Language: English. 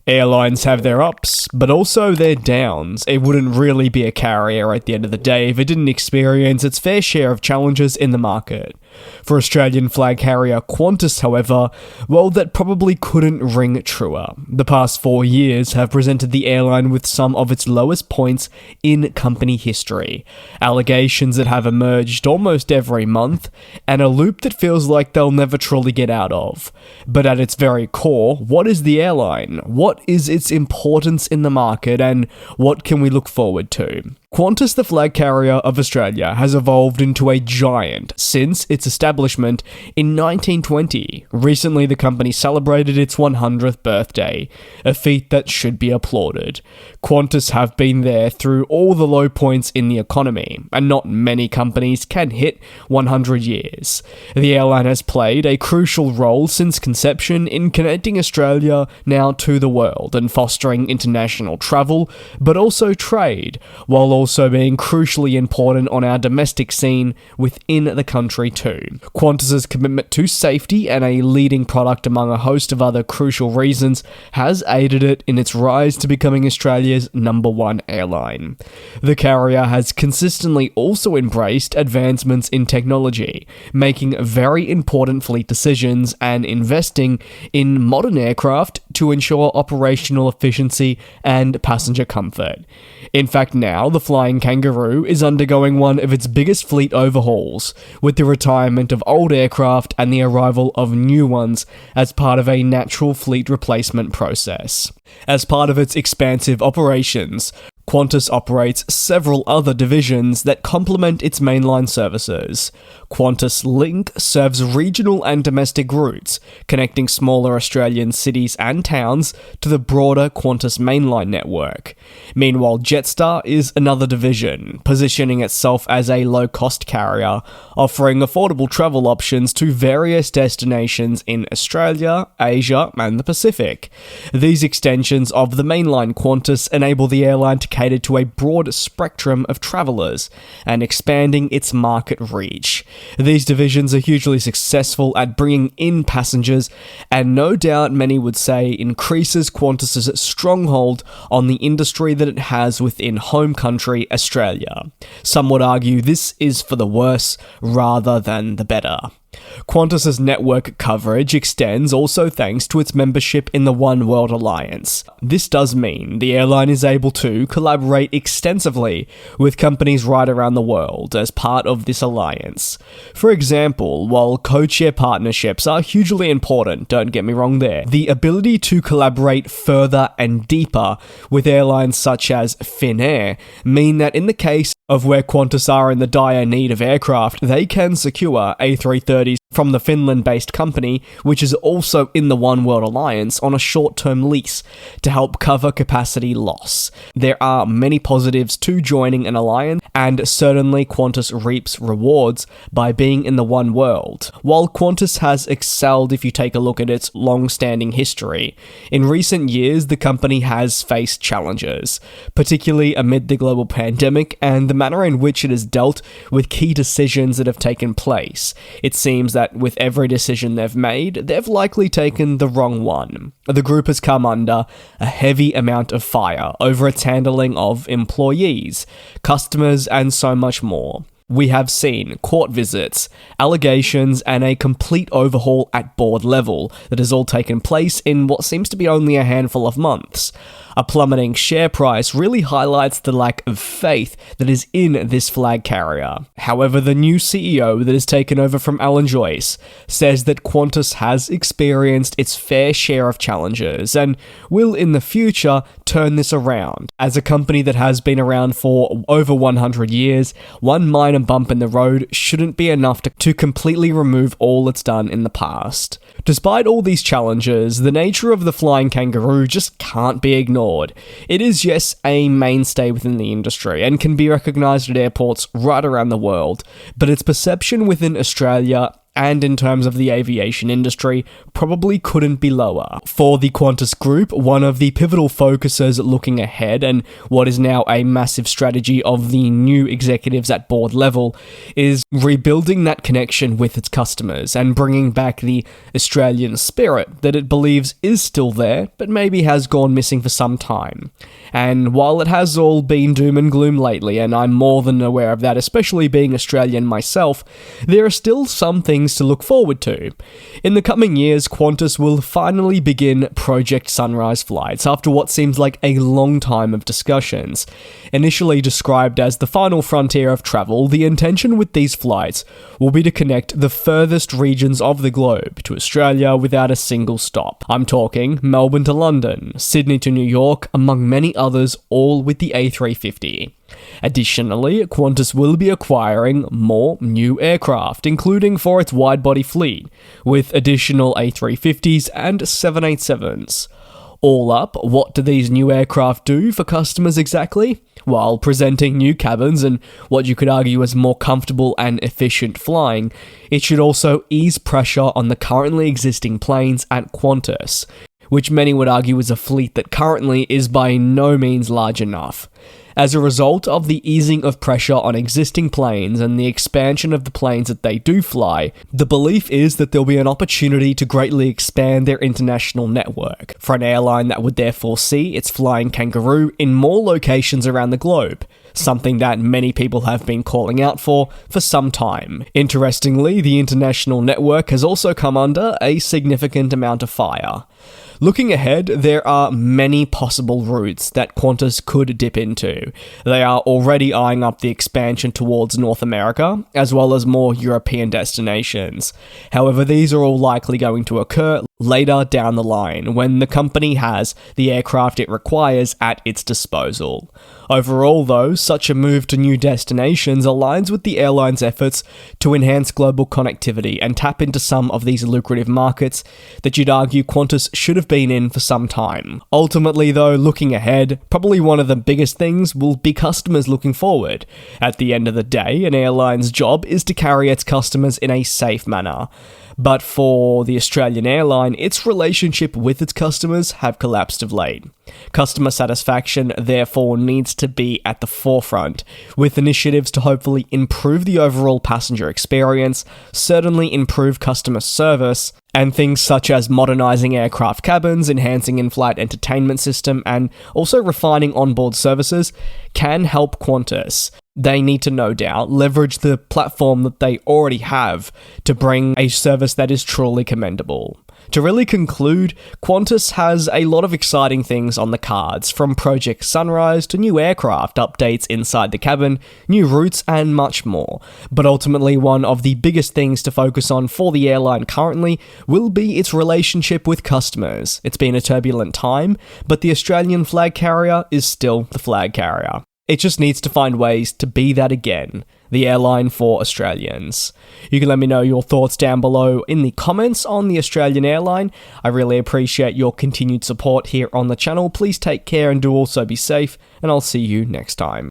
Airlines have their ups, but also their downs. It wouldn't really be a carrier at the end of the day if it didn't experience its fair share of challenges in the market. For Australian flag carrier Qantas, however, well, that probably couldn't ring truer. The past 4 years have presented the airline with some of its lowest points in company history, allegations that have emerged almost every month, and a loop that feels like they'll never truly get out of. But at its very core, what is the airline? What is its importance in the market, and what can we look forward to? Qantas, the flag carrier of Australia, has evolved into a giant since its establishment in 1920. Recently, the company celebrated its 100th birthday, a feat that should be applauded. Qantas have been there through all the low points in the economy, and not many companies can hit 100 years. The airline has played a crucial role since conception in connecting Australia now to the world and fostering international travel, but also trade, while also being crucially important on our domestic scene within the country too. Qantas's commitment to safety and a leading product among a host of other crucial reasons has aided it in its rise to becoming Australia's #1 airline. The carrier has consistently also embraced advancements in technology, making very important fleet decisions and investing in modern aircraft to ensure operational efficiency and passenger comfort. In fact, now the Flying Kangaroo is undergoing one of its biggest fleet overhauls, with the retirement of old aircraft and the arrival of new ones as part of a natural fleet replacement process. As part of its expansive operations, Qantas operates several other divisions that complement its mainline services. Qantas Link serves regional and domestic routes, connecting smaller Australian cities and towns to the broader Qantas mainline network. Meanwhile, Jetstar is another division, positioning itself as a low-cost carrier, offering affordable travel options to various destinations in Australia, Asia, and the Pacific. These extensions of the mainline Qantas enable the airline to cater to a broad spectrum of travellers and expanding its market reach. These divisions are hugely successful at bringing in passengers, and no doubt many would say increases Qantas's stronghold on the industry that it has within home country Australia. Some would argue this is for the worse rather than the better. Qantas's network coverage extends also thanks to its membership in the One World Alliance. This does mean the airline is able to collaborate extensively with companies right around the world as part of this alliance. For example, while codeshare partnerships are hugely important, don't get me wrong there, the ability to collaborate further and deeper with airlines such as Finnair mean that in the case of where Qantas are in the dire need of aircraft, they can secure A330s from the Finland-based company, which is also in the One World Alliance, on a short-term lease to help cover capacity loss. There are many positives to joining an alliance, and certainly Qantas reaps rewards by being in the One World. While Qantas has excelled if you take a look at its long-standing history, in recent years the company has faced challenges, particularly amid the global pandemic and the manner in which it has dealt with key decisions that have taken place. It seems that with every decision they've made, they've likely taken the wrong one. The group has come under a heavy amount of fire over its handling of employees, customers, and so much more. We have seen court visits, allegations, and a complete overhaul at board level that has all taken place in what seems to be only a handful of months. A plummeting share price really highlights the lack of faith that is in this flag carrier. However, the new CEO that has taken over from Alan Joyce says that Qantas has experienced its fair share of challenges and will in the future turn this around. As a company that has been around for over 100 years, one minor bump in the road shouldn't be enough to completely remove all it's done in the past. Despite all these challenges, the nature of the Flying Kangaroo just can't be ignored. It is, yes, a mainstay within the industry and can be recognised at airports right around the world, but its perception within Australia and in terms of the aviation industry, probably couldn't be lower. For the Qantas Group, one of the pivotal focuses looking ahead, and what is now a massive strategy of the new executives at board level, is rebuilding that connection with its customers and bringing back the Australian spirit that it believes is still there, but maybe has gone missing for some time. And while it has all been doom and gloom lately, and I'm more than aware of that, especially being Australian myself, there are still some things to look forward to. In the coming years, Qantas will finally begin Project Sunrise flights after what seems like a long time of discussions. Initially described as the final frontier of travel, the intention with these flights will be to connect the furthest regions of the globe to Australia without a single stop. I'm talking Melbourne to London, Sydney to New York, among many others, all with the A350. Additionally, Qantas will be acquiring more new aircraft, including for its wide-body fleet, with additional A350s and 787s. All up, what do these new aircraft do for customers exactly? While presenting new cabins and what you could argue as more comfortable and efficient flying, it should also ease pressure on the currently existing planes at Qantas, which many would argue is a fleet that currently is by no means large enough. As a result of the easing of pressure on existing planes and the expansion of the planes that they do fly, the belief is that there'll be an opportunity to greatly expand their international network, for an airline that would therefore see its flying kangaroo in more locations around the globe, something that many people have been calling out for some time. Interestingly, the international network has also come under a significant amount of fire. Looking ahead, there are many possible routes that Qantas could dip into. They are already eyeing up the expansion towards North America, as well as more European destinations. However, these are all likely going to occur later down the line, when the company has the aircraft it requires at its disposal. Overall, though, such a move to new destinations aligns with the airline's efforts to enhance global connectivity and tap into some of these lucrative markets that you'd argue Qantas should have been in for some time. Ultimately, though, looking ahead, probably one of the biggest things will be customers looking forward. At the end of the day, an airline's job is to carry its customers in a safe manner. But for the Australian airline, its relationship with its customers have collapsed of late. Customer satisfaction, therefore, needs to be at the forefront, with initiatives to hopefully improve the overall passenger experience, certainly improve customer service, and things such as modernising aircraft cabins, enhancing in-flight entertainment system, and also refining onboard services can help Qantas. They need to, no doubt, leverage the platform that they already have to bring a service that is truly commendable. To really conclude, Qantas has a lot of exciting things on the cards, from Project Sunrise to new aircraft updates inside the cabin, new routes, and much more. But ultimately, one of the biggest things to focus on for the airline currently will be its relationship with customers. It's been a turbulent time, but the Australian flag carrier is still the flag carrier. It just needs to find ways to be that again, the airline for Australians. You can let me know your thoughts down below in the comments on the Australian airline. I really appreciate your continued support here on the channel. Please take care and do also be safe, and I'll see you next time.